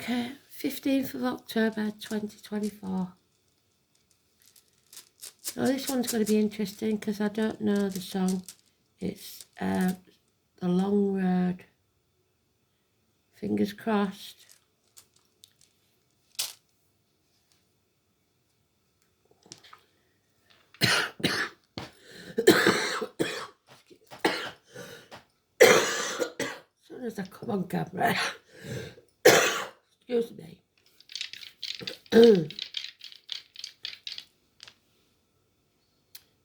Okay, 15th of October 2024. So this one's going to be interesting because I don't know the song. It's The Long Road. Fingers crossed. As soon as I come on camera, excuse me.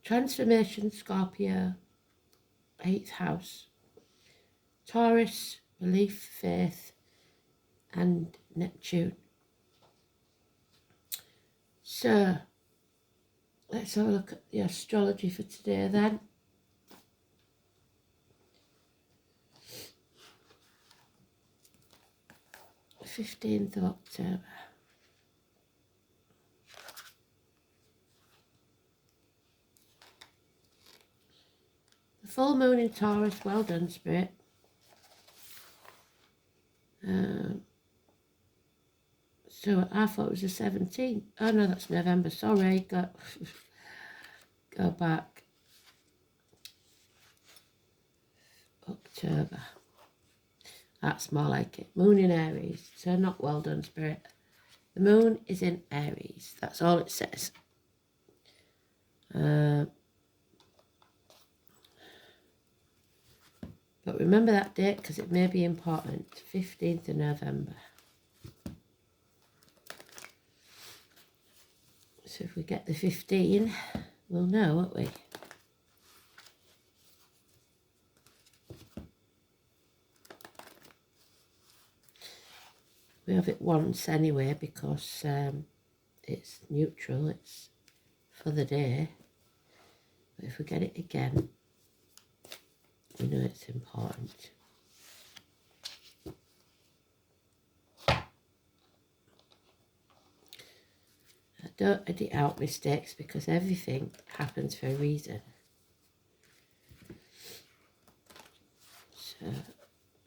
Transformation, Scorpio, 8th house. Taurus, belief, faith, and Neptune. So, let's have a look at the astrology for today then. The 15th of October. The full moon in Taurus, well done, Spirit. So I thought it was the 17th. Oh no, that's November, sorry. Go back. October. That's more like it. Moon in Aries. So not well done, Spirit. The moon is in Aries. That's all it says. But remember that date because it may be important. 15th of November. So if we get the 15, we'll know, won't we? We have it once anyway because it's neutral, it's for the day. But if we get it again, we know it's important. Don't edit out mistakes because everything happens for a reason. So,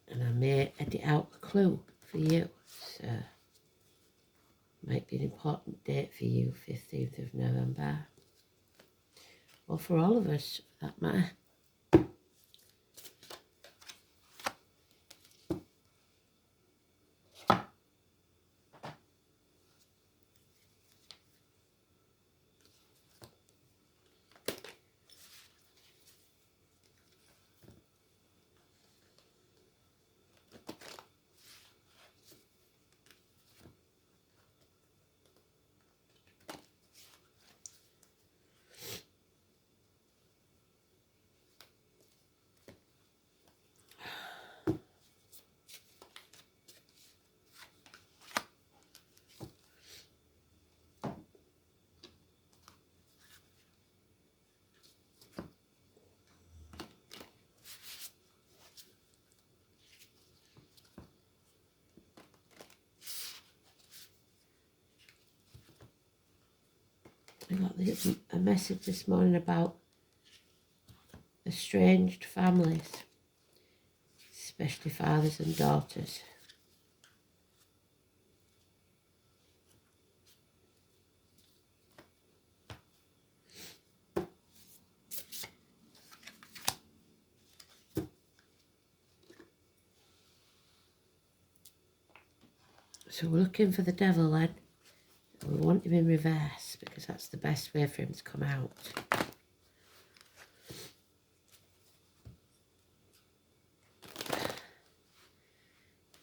and I may edit out a clue for you. So, might be an important date for you, 15th of November. Or for all of us, for that matter. I got a message this morning about estranged families, especially fathers and daughters. So we're looking for the devil then. We want him in reverse because that's the best way for him to come out.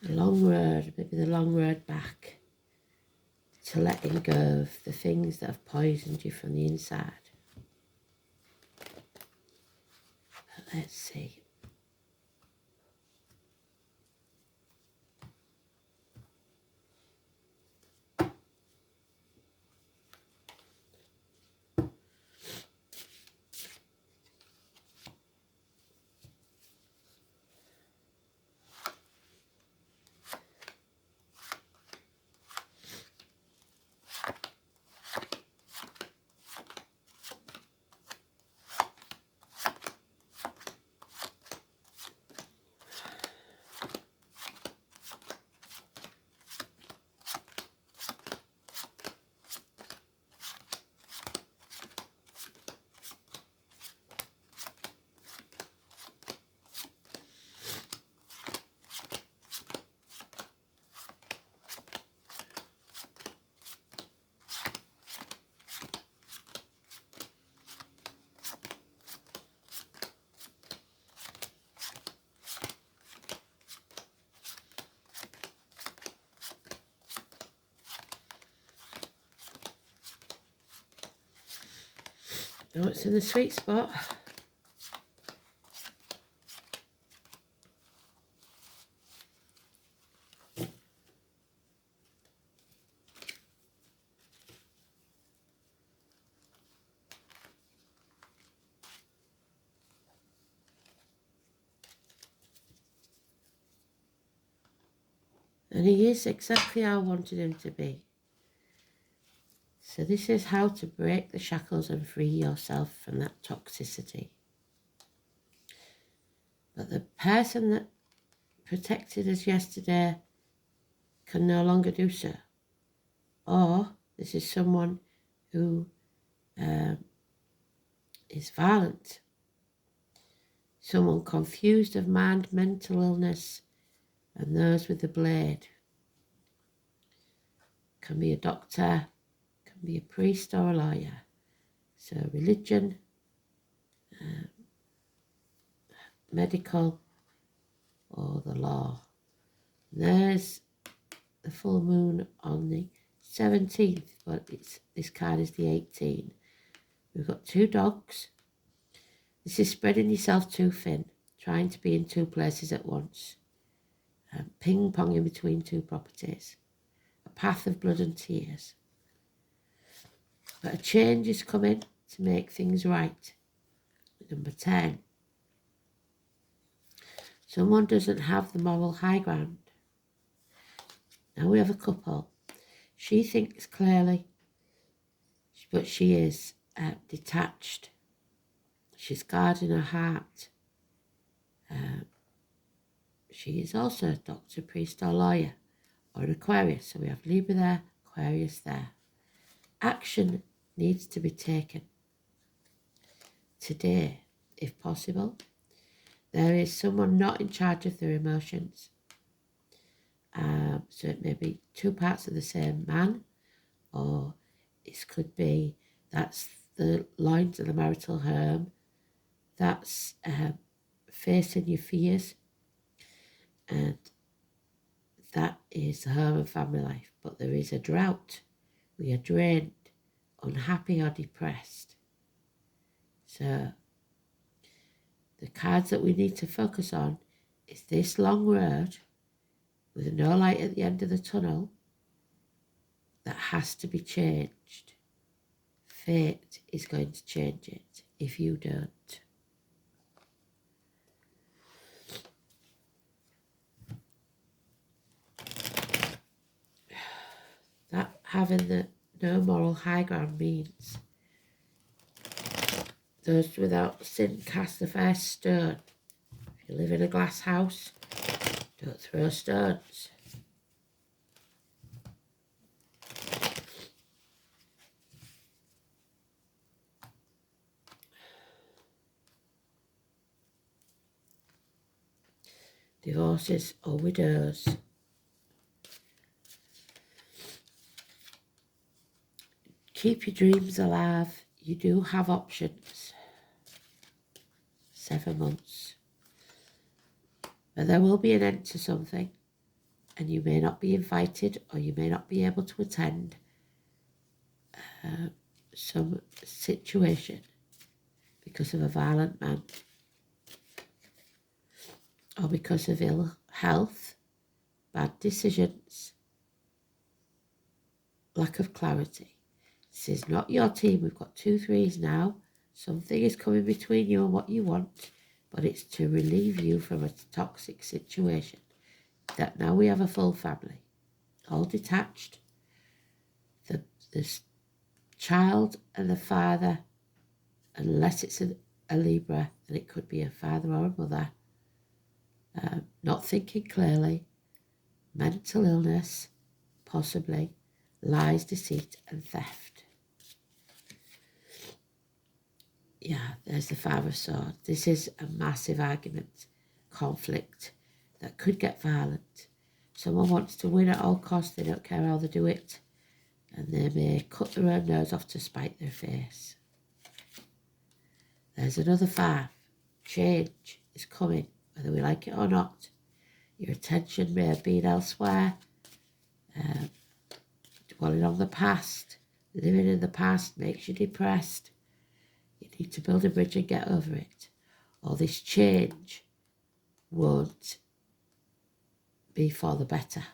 The long road, maybe the long road back to letting go of the things that have poisoned you from the inside. But let's see. Oh, it's in the sweet spot. And he is exactly how I wanted him to be. So this is how to break the shackles and free yourself from that toxicity. But the person that protected us yesterday can no longer do so. Or this is someone who is violent. Someone confused of mind, mental illness, and those with the blade. Can be a doctor, can be a priest or a lawyer. So religion, medical, or the law. There's the full moon on the 17th, but this card is the 18th. We've got two dogs. This is spreading yourself too thin, trying to be in two places at once. Ping-ponging between two properties. A path of blood and tears. But a change is coming to make things right. Number 10. Someone doesn't have the moral high ground. Now we have a couple. She thinks clearly, but she is detached. She's guarding her heart. She is also a doctor, priest or lawyer or an Aquarius. So we have Libra there, Aquarius there. Action needs to be taken today, if possible. There is someone not in charge of their emotions. So it may be two parts of the same man, or it could be that's the lines of the marital home, that's facing your fears, and that is the home and family life. But there is a drought. We are drained, unhappy or depressed. So the cards that we need to focus on is this long road with no light at the end of the tunnel that has to be changed. Fate is going to change it if you don't. That having the no moral high ground means those without sin cast the first stone. If you live in a glass house, don't throw stones. Divorces or widows. Keep your dreams alive. You do have options. 7 months. But there will be an end to something, and you may not be invited or you may not be able to attend some situation because of a violent man or because of ill health, bad decisions, lack of clarity. This is not your team. We've got 2 3s now. Something is coming between you and what you want, but it's to relieve you from a toxic situation. That now we have a full family, all detached. The child and the father, unless it's a Libra, and it could be a father or a mother, not thinking clearly, mental illness, possibly, lies, deceit and theft. Yeah, there's the Five of Swords. This is a massive argument, conflict that could get violent. Someone wants to win at all costs. They don't care how they do it. And they may cut their own nose off to spite their face. There's another 5. Change is coming, whether we like it or not. Your attention may have been elsewhere. Dwelling on the past, living in the past makes you depressed. You need to build a bridge and get over it, or this change won't be for the better.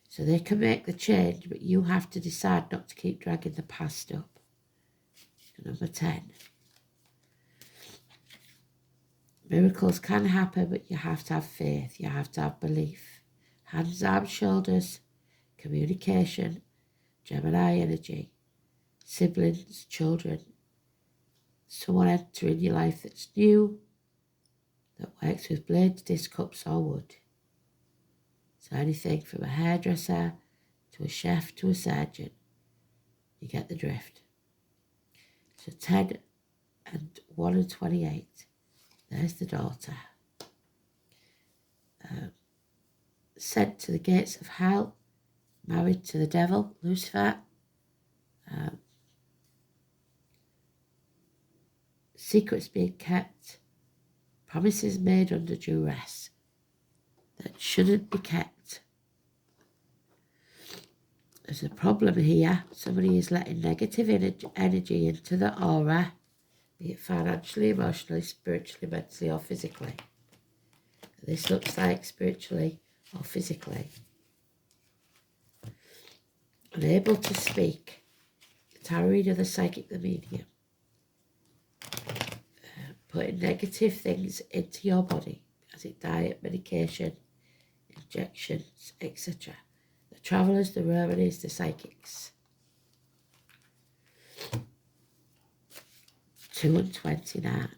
So they can make the change, but you have to decide not to keep dragging the past up. Number 10. Miracles can happen, but you have to have faith. You have to have belief. Hands, arms, shoulders, communication, Gemini energy, siblings, children, someone entering your life that's new, that works with blades, disc cups or wood. So anything from a hairdresser to a chef to a surgeon. You get the drift. So 10 and 1 and 28. There's the daughter. Sent to the gates of hell, married to the devil, Lucifer. Secrets being kept, promises made under duress that shouldn't be kept. There's a problem here. Somebody is letting negative energy into the aura, be it financially, emotionally, spiritually, mentally or physically. This looks like spiritually or physically. Unable to speak. The tarot reader, the psychic, the medium. Putting negative things into your body, as it diet, medication, injections, etc. The travellers, the remedies, the psychics. 2 and 29.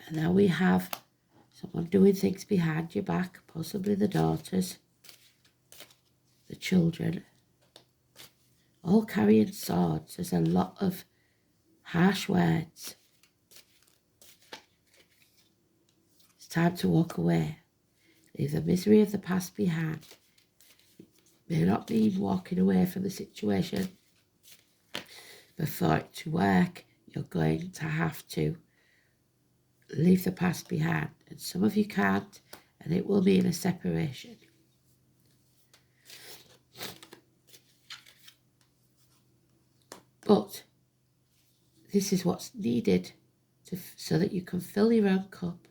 And now we have someone doing things behind your back, possibly the daughters, the children, all carrying swords. There's a lot of harsh words. It's time to walk away. Leave the misery of the past behind. It may not mean walking away from the situation, but for it to work, you're going to have to leave the past behind. And some of you can't, and it will mean a separation. But this is what's needed so that you can fill your own cup,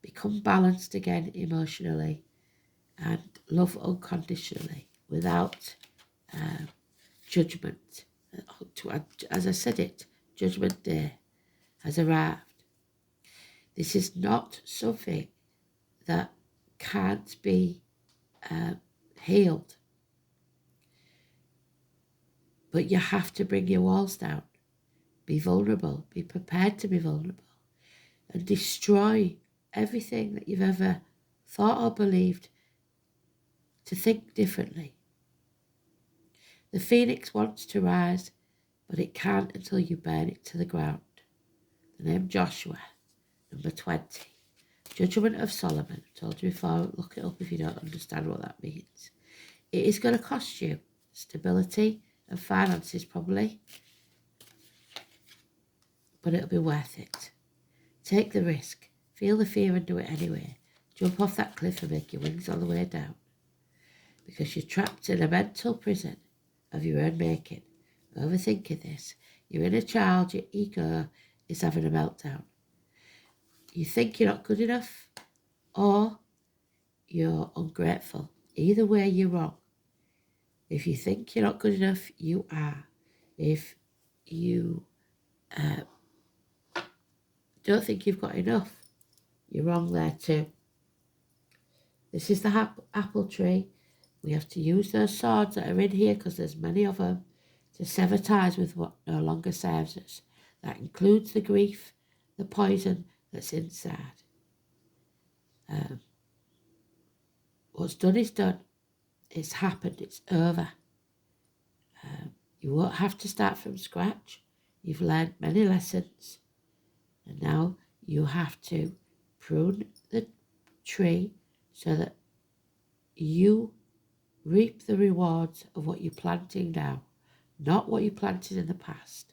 become balanced again emotionally, and love unconditionally without judgment. As I said it, Judgment Day has arrived. This is not something that can't be healed. But you have to bring your walls down. Be vulnerable. Be prepared to be vulnerable. And destroy everything that you've ever thought or believed to think differently. The phoenix wants to rise, but it can't until you burn it to the ground. The name Joshua, number 20. Judgment of Solomon. I told you before, look it up if you don't understand what that means. It is going to cost you stability and finances probably, but it'll be worth it. Take the risk. Feel the fear and do it anyway. Jump off that cliff and make your wings on the way down. Because you're trapped in a mental prison of your own making. Overthinking this. Your inner child, your ego, is having a meltdown. You think you're not good enough, or you're ungrateful. Either way, you're wrong. If you think you're not good enough, you are. If you don't think you've got enough, you're wrong there too. This is the apple tree. We have to use those swords that are in here, because there's many of them, to sever ties with what no longer serves us. That includes the grief, the poison that's inside. What's done is done. It's happened. It's over. You won't have to start from scratch. You've learned many lessons. And now you have to prune the tree so that you reap the rewards of what you're planting now, not what you planted in the past.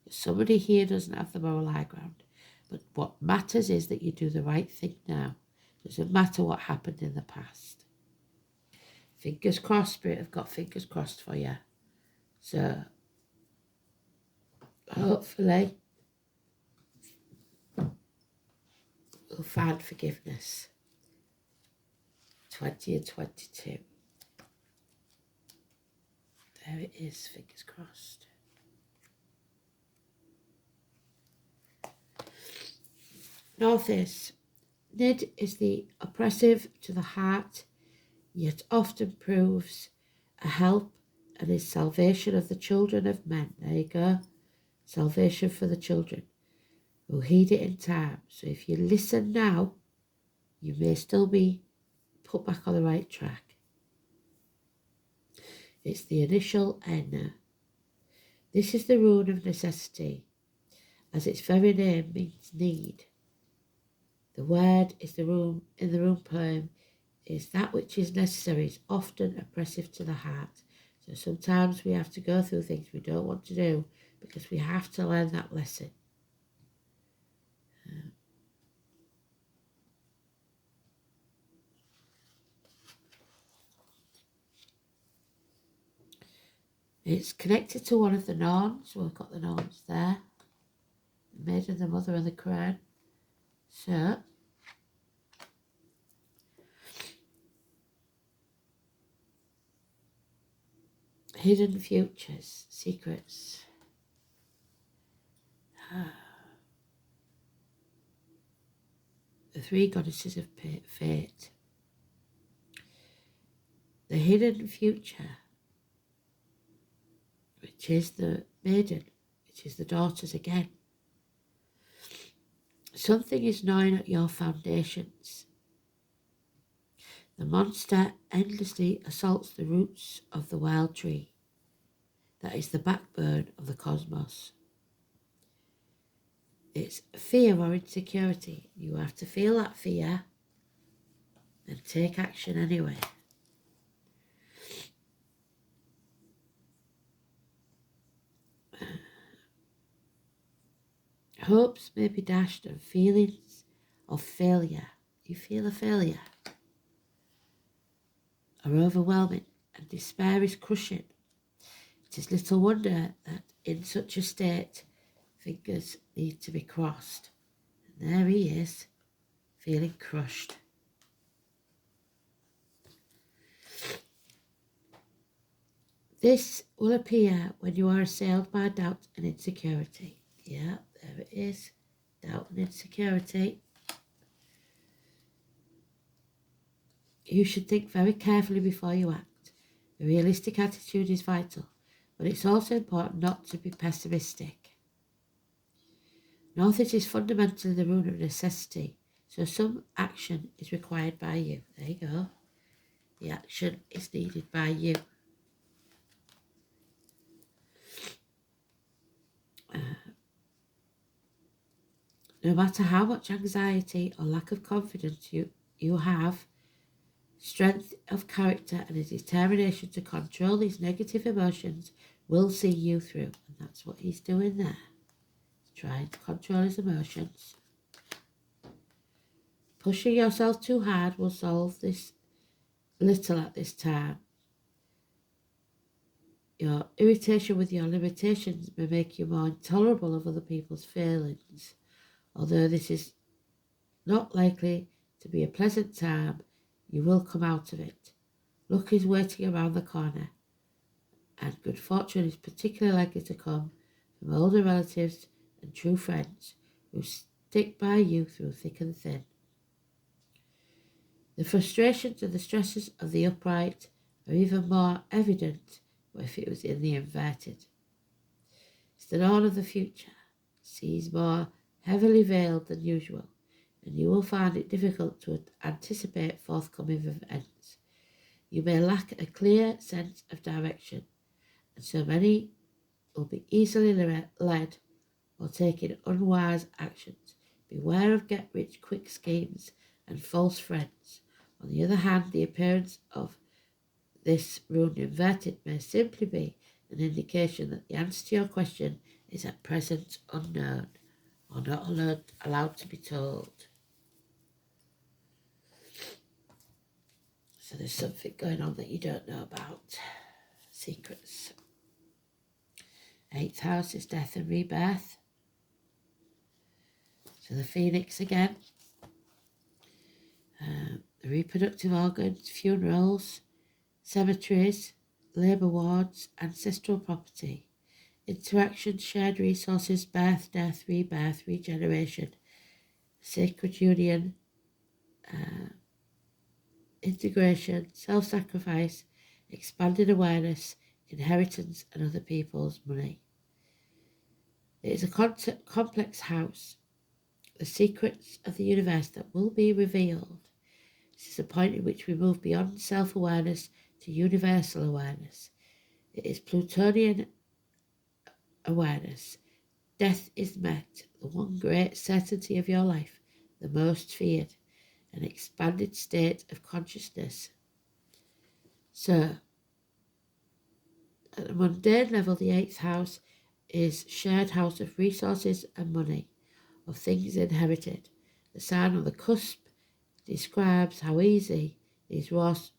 Somebody here doesn't have the moral high ground, but what matters is that you do the right thing now. It doesn't matter what happened in the past. Fingers crossed, Spirit have got fingers crossed for you. So hopefully will find forgiveness. 20 and 22. There it is, fingers crossed. North is, Nid is the oppressive to the heart, yet often proves a help and is salvation of the children of men. There you go. Salvation for the children who heed it in time. So if you listen now, you may still be put back on the right track. It's the initial N. This is the rune of necessity, as its very name means need. The word is the rune in the rune poem is that which is necessary is often oppressive to the heart. So sometimes we have to go through things we don't want to do because we have to learn that lesson. It's connected to one of the Norns. We've got the Norns there. The Maiden, the Mother and the Crown. So, hidden futures, secrets. The three goddesses of fate. The hidden future, which is the maiden, which is the daughters again. Something is gnawing at your foundations. The monster endlessly assaults the roots of the wild tree. That is the backbone of the cosmos. It's fear or insecurity. You have to feel that fear and take action anyway. Hopes may be dashed and feelings of failure. You feel a failure are overwhelming and despair is crushing. It is little wonder that in such a state fingers need to be crossed. And there he is, feeling crushed. This will appear when you are assailed by doubt and insecurity. Yeah, there it is. Doubt and insecurity. You should think very carefully before you act. A realistic attitude is vital, but it's also important not to be pessimistic. North is fundamentally the rune of necessity, so some action is required by you. There you go. The action is needed by you. No matter how much anxiety or lack of confidence you have, strength of character and a determination to control these negative emotions will see you through. And that's what he's doing there. He's trying to control his emotions. Pushing yourself too hard will solve this little at this time. Your irritation with your limitations may make you more intolerable of other people's failings. Although this is not likely to be a pleasant time, you will come out of it. Luck is waiting around the corner, and good fortune is particularly likely to come from older relatives and true friends who stick by you through thick and thin. The frustrations and the stresses of the upright are even more evident if it was in the inverted. It's the dawn of the future. Sees more heavily veiled than usual, and you will find it difficult to anticipate forthcoming events. You may lack a clear sense of direction, and so many will be easily led or taking unwise actions. Beware of get-rich-quick schemes and false friends. On the other hand, the appearance of this rune inverted may simply be an indication that the answer to your question is at present unknown or not allowed to be told. So there's something going on that you don't know about. Secrets. 8th house is death and rebirth. So the phoenix again. reproductive organs, funerals, cemeteries, labour wards, ancestral property, interaction, shared resources, birth, death, rebirth, regeneration, sacred union, integration, self-sacrifice, expanded awareness, inheritance, and other people's money. It is a complex house, the secrets of the universe that will be revealed. This is a point in which we move beyond self-awareness to universal awareness. It is Plutonian awareness. Death is met, the one great certainty of your life, the most feared, an expanded state of consciousness. So, at the mundane level, the 8th house is shared house of resources and money, of things inherited. The sign on the cusp describes how easy these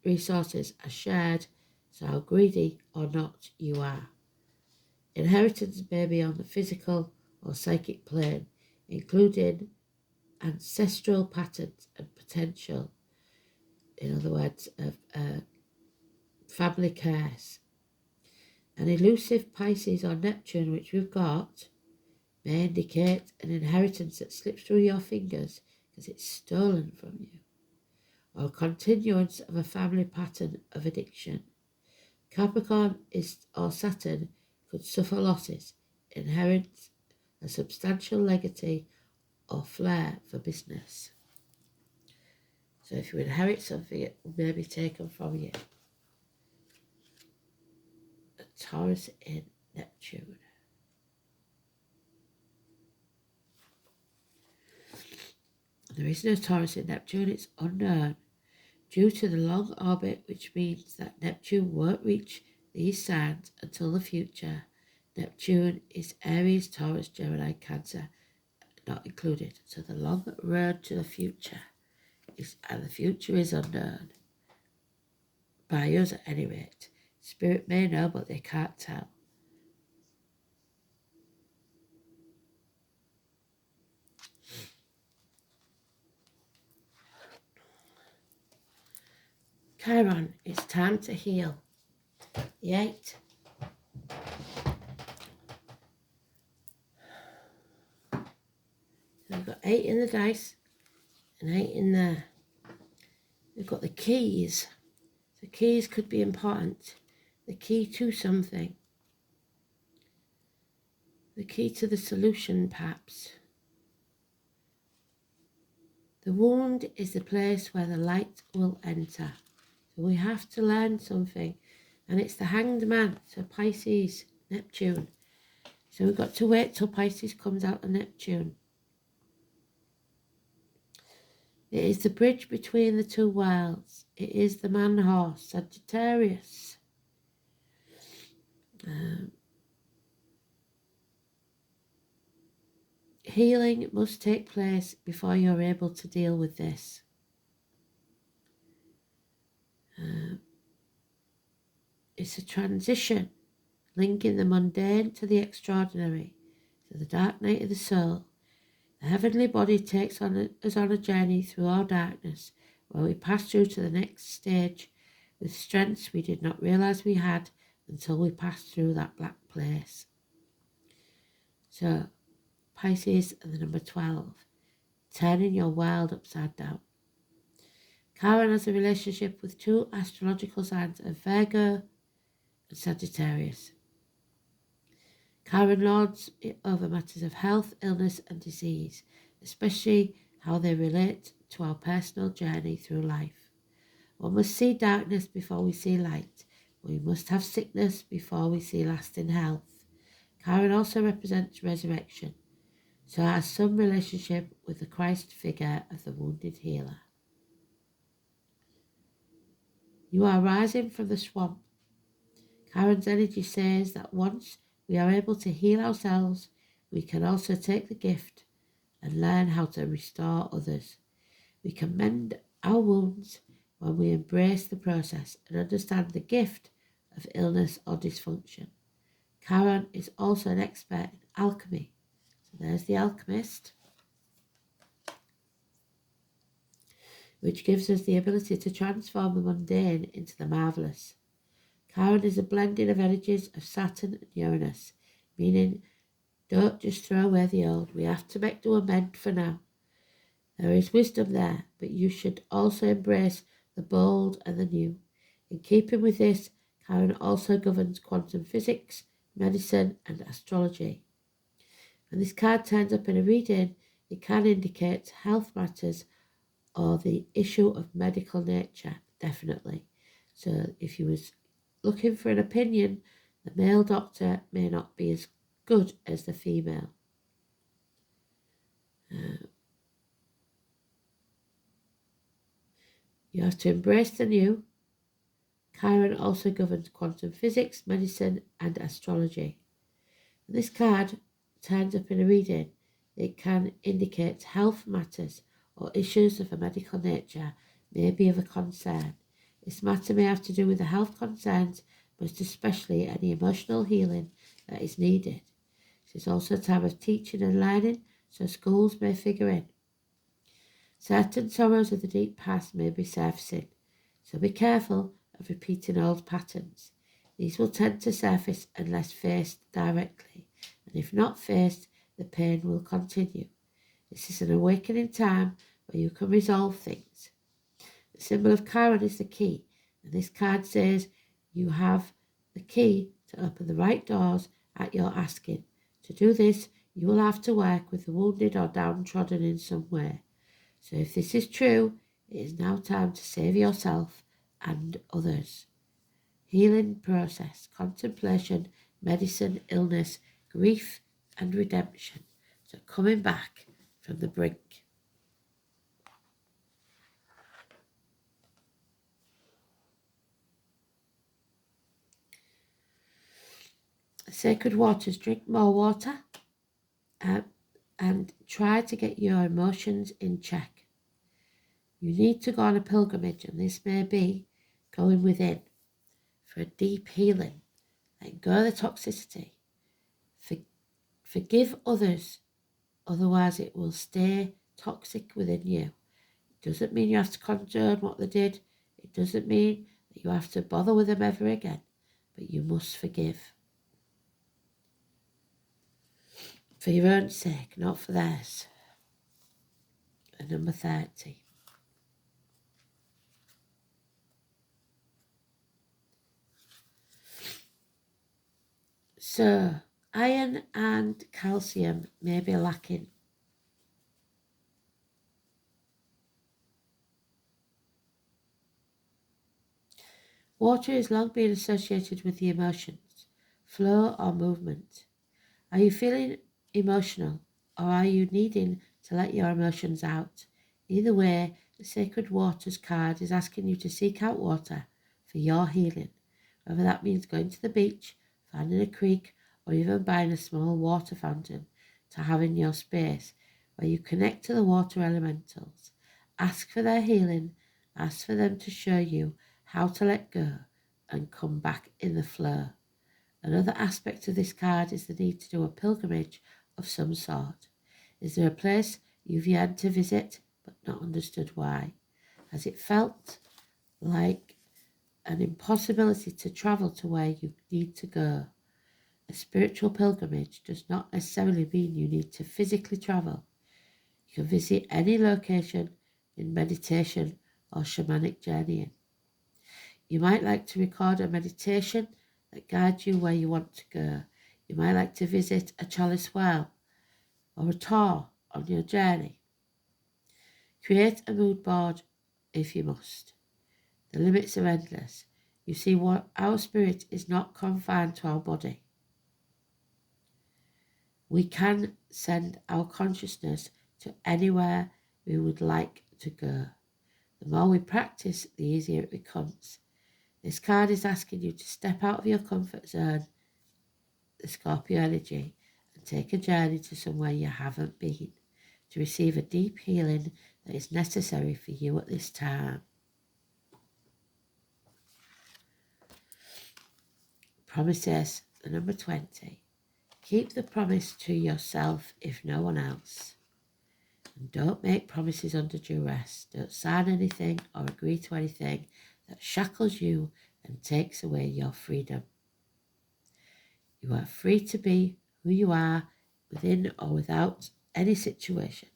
resources are shared, so how greedy or not you are. Inheritance may be on the physical or psychic plane, including ancestral patterns and potential, in other words, of family curse. An elusive Pisces or Neptune, which we've got, may indicate an inheritance that slips through your fingers because it's stolen from you, or a continuance of a family pattern of addiction. Capricorn or Saturn could suffer losses, inherit a substantial legacy, or flair for business. So if you inherit something, it may be taken from you. A Taurus in Neptune. There is no Taurus in Neptune, it's unknown. Due to the long orbit, which means that Neptune won't reach these signs until the future. Neptune is Aries, Taurus, Gemini, Cancer, not included. So the long road to the future and the future is unknown. By us at any rate. Spirit may know, but they can't tell. Chiron, it's time to heal. The 8. So we've got 8 in the dice and 8 in there. We've got the keys. The keys could be important. The key to something. The key to the solution, perhaps. The wound is the place where the light will enter. So we have to learn something. And it's the Hanged Man, so Pisces, Neptune. So we've got to wait till Pisces comes out of Neptune. It is the bridge between the two worlds. It is the man-horse, Sagittarius. Healing must take place before you're able to deal with this. It's a transition, linking the mundane to the extraordinary, to the dark night of the soul. The heavenly body takes us on a journey through our darkness, where we pass through to the next stage with strengths we did not realize we had until we passed through that black place. So, Pisces and the number 12, turning your world upside down. Chiron has a relationship with 2 astrological signs of Virgo and Sagittarius. Chiron lords over matters of health, illness and disease, especially how they relate to our personal journey through life. One must see darkness before we see light. We must have sickness before we see lasting health. Chiron also represents resurrection, so has some relationship with the Christ figure of the wounded healer. You are rising from the swamp. Chiron's energy says that once we are able to heal ourselves, we can also take the gift and learn how to restore others. We can mend our wounds when we embrace the process and understand the gift of illness or dysfunction. Chiron is also an expert in alchemy. So there's the alchemist. which gives us the ability to transform the mundane into the marvellous. Chiron is a blending of energies of Saturn and Uranus, meaning don't just throw away the old. We have to make do amend for now. There is wisdom there, but you should also embrace the bold and the new. In keeping with this, Chiron also governs quantum physics, medicine, and astrology. When this card turns up in a reading, it can indicate health matters or the issue of medical nature, definitely. So if you was looking for an opinion, the male doctor may not be as good as the female. You have to embrace the new. Chiron also governs quantum physics, medicine, and astrology. When this card turns up in a reading, it can indicate health matters or issues of a medical nature may be of a concern. This matter may have to do with the health concerns, but especially any emotional healing that is needed. This is also a time of teaching and learning, so schools may figure in. Certain sorrows of the deep past may be surfacing, so be careful of repeating old patterns. These will tend to surface unless faced directly, and if not faced, the pain will continue. This is an awakening time where you can resolve things. The symbol of Chiron is the key, and this card says you have the key to open the right doors at your asking. To do this, you will have to work with the wounded or downtrodden in some way. So if this is true, it is now time to save yourself and others. Healing process, contemplation, medicine, illness, grief, and redemption. So coming back from the brink. Sacred waters, drink more water and try to get your emotions in check. You need to go on a pilgrimage, and this may be going within for a deep healing. Let go of the toxicity. Forgive others, otherwise it will stay toxic within you. It doesn't mean you have to condone what they did. It doesn't mean that you have to bother with them ever again, but you must forgive. For your own sake, not for theirs. And number 30. So, iron and calcium may be lacking. Water has long been associated with the emotions, flow or movement. Are you feeling emotional, or are you needing to let your emotions out? Either way, the Sacred Waters card is asking you to seek out water for your healing, whether that means going to the beach, finding a creek, or even buying a small water fountain to have in your space where you connect to the water elementals. Ask for their healing, ask for them to show you how to let go and come back in the flow. Another aspect of this card is the need to do a pilgrimage of some sort. Is there a place you've yearned to visit but not understood why? Has it felt like an impossibility to travel to where you need to go? A spiritual pilgrimage does not necessarily mean you need to physically travel. You can visit any location in meditation or shamanic journeying. You might like to record a meditation that guides you where you want to go. You might like to visit a chalice well or a tour on your journey. Create a mood board if you must. The limits are endless. You see, what our spirit is not confined to our body. We can send our consciousness to anywhere we would like to go. The more we practice, the easier it becomes. This card is asking you to step out of your comfort zone, the Scorpio energy, and take a journey to somewhere you haven't been, to receive a deep healing that is necessary for you at this time. Promises, the number 20. Keep the promise to yourself if no one else. And don't make promises under duress. Don't sign anything or agree to anything that shackles you and takes away your freedom. You are free to be who you are within or without any situation,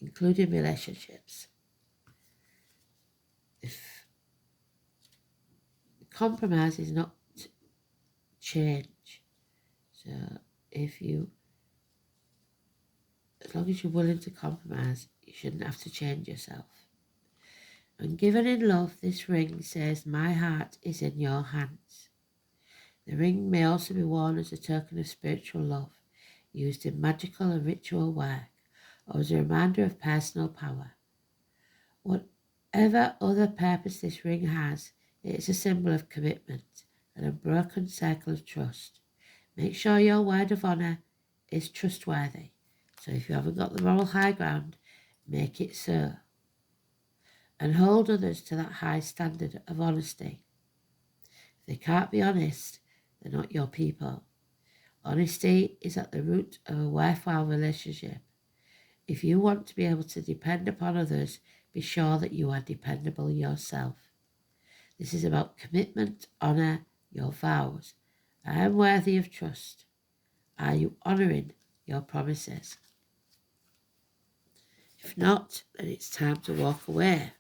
including relationships. If compromise is not change, so as long as you're willing to compromise, you shouldn't have to change yourself. And given in love, this ring says, "My heart is in your hands." The ring may also be worn as a token of spiritual love, used in magical and ritual work, or as a reminder of personal power. Whatever other purpose this ring has, it is a symbol of commitment, an unbroken circle of trust. Make sure your word of honour is trustworthy. So if you haven't got the moral high ground, make it so. And hold others to that high standard of honesty. If they can't be honest, they're not your people. Honesty is at the root of a worthwhile relationship. If you want to be able to depend upon others, be sure that you are dependable yourself. This is about commitment, honour, your vows. I am worthy of trust. Are you honouring your promises? If not, then it's time to walk away.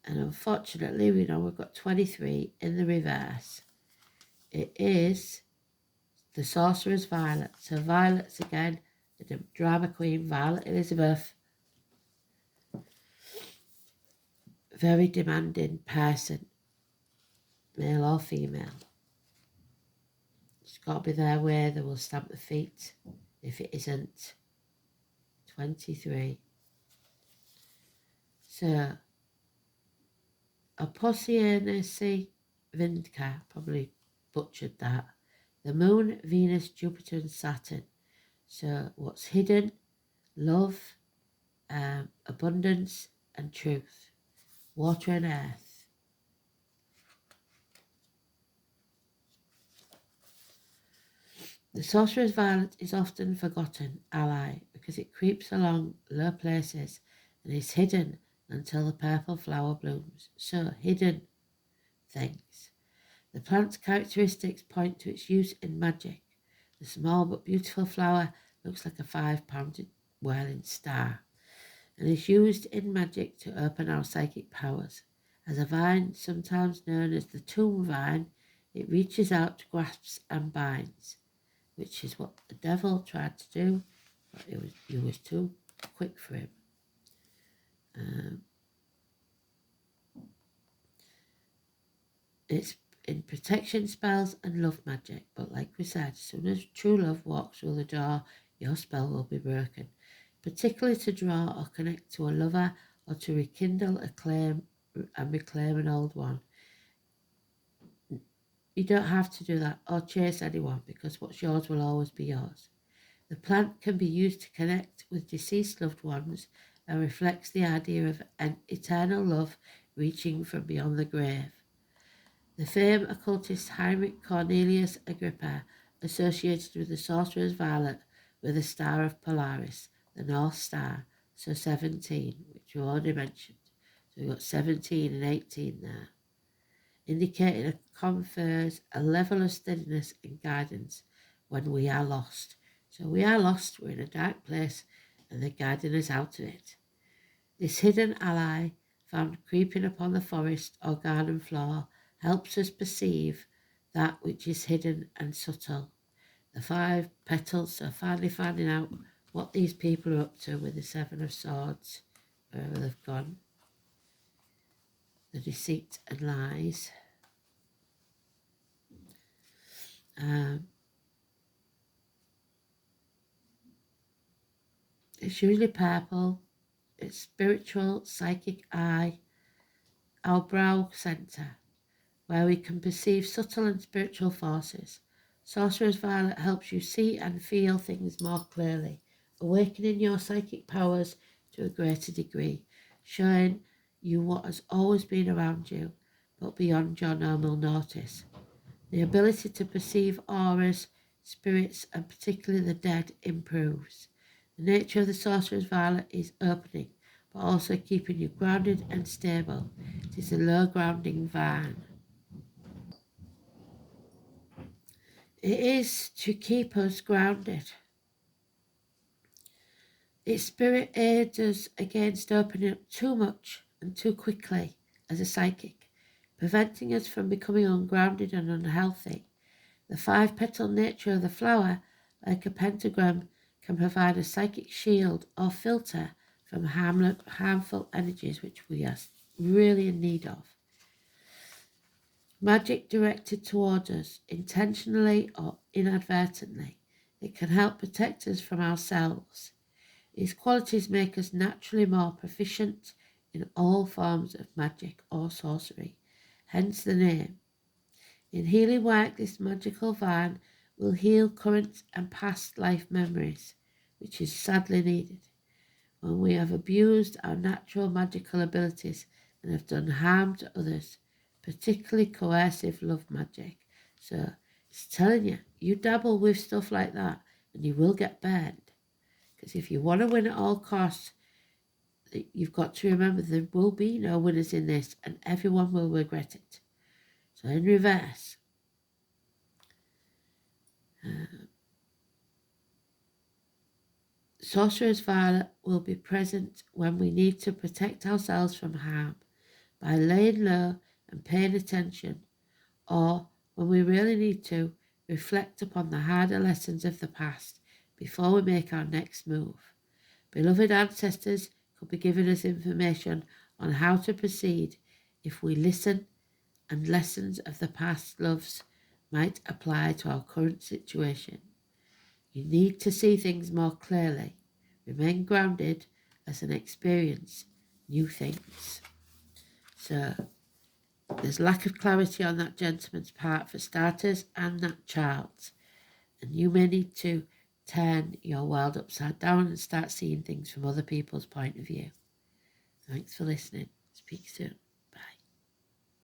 And unfortunately, we know we've got 23 in the reverse. It is the Sorcerer's Violet. So Violet's again, the drama queen, Violet Elizabeth. Very demanding person, male or female. It's got to be their way, they will stamp the feet if it isn't. 23. So, Apocyonesi Vindka, probably butchered that. The Moon, Venus, Jupiter and Saturn. So what's hidden? Love, abundance and truth. Water and earth. The Sorcerer's Violet is often forgotten ally because it creeps along low places and is hidden until the purple flower blooms. So, hidden things. The plant's characteristics point to its use in magic. The small but beautiful flower looks like a 5-pounded whirling star and is used in magic to open our psychic powers. As a vine, sometimes known as the tomb vine, it reaches out to grasps and binds, which is what the devil tried to do, but he was too quick for him. It's in protection spells and love magic, but like we said, as soon as true love walks through the door, your spell will be broken, particularly to draw or connect to a lover or to rekindle a claim and reclaim an old one. You don't have to do that or chase anyone because what's yours will always be yours. The plant can be used to connect with deceased loved ones and reflects the idea of an eternal love reaching from beyond the grave. The famed occultist Heinrich Cornelius Agrippa associated with the Sorcerer's Violet with the star of Polaris, the North Star, so 17, which we already mentioned. So we've got 17 and 18 there, indicating it confers a level of steadiness and guidance when we are lost. So we are lost, we're in a dark place, and they're guiding us out of it. This hidden ally, found creeping upon the forest or garden floor, helps us perceive that which is hidden and subtle. The 5 petals are finally finding out what these people are up to with the 7 of Swords, wherever they've gone. The deceit and lies. It's usually purple. It's spiritual, psychic eye, our brow centre, where we can perceive subtle and spiritual forces. Sorcerer's Violet helps you see and feel things more clearly, awakening your psychic powers to a greater degree, showing you what has always been around you, but beyond your normal notice. The ability to perceive auras, spirits, and particularly the dead improves. The nature of the Sorcerer's Violet is opening, but also keeping you grounded and stable. It is a low grounding vine. It is to keep us grounded. Its spirit aids us against opening up too much and too quickly as a psychic, preventing us from becoming ungrounded and unhealthy. The 5-petal nature of the flower, like a pentagram, can provide a psychic shield or filter from harmful energies which we are really in need of. Magic directed towards us, intentionally or inadvertently, it can help protect us from ourselves. These qualities make us naturally more proficient in all forms of magic or sorcery, hence the name. In healing work, this magical vine will heal current and past life memories, which is sadly needed. When we have abused our natural magical abilities and have done harm to others, particularly coercive love magic. So it's telling you, you dabble with stuff like that and you will get burned. Because if you want to win at all costs, you've got to remember there will be no winners in this and everyone will regret it. So in reverse, Sorcerer's Violet will be present when we need to protect ourselves from harm by laying low and paying attention, or when we really need to reflect upon the harder lessons of the past before we make our next move. Beloved ancestors could be giving us information on how to proceed if we listen, and lessons of the past loves might apply to our current situation. You need to see things more clearly. Remain grounded as an experience new things. So there's lack of clarity on that gentleman's part for starters and that child's. And you may need to turn your world upside down and start seeing things from other people's point of view. Thanks for listening. Speak soon.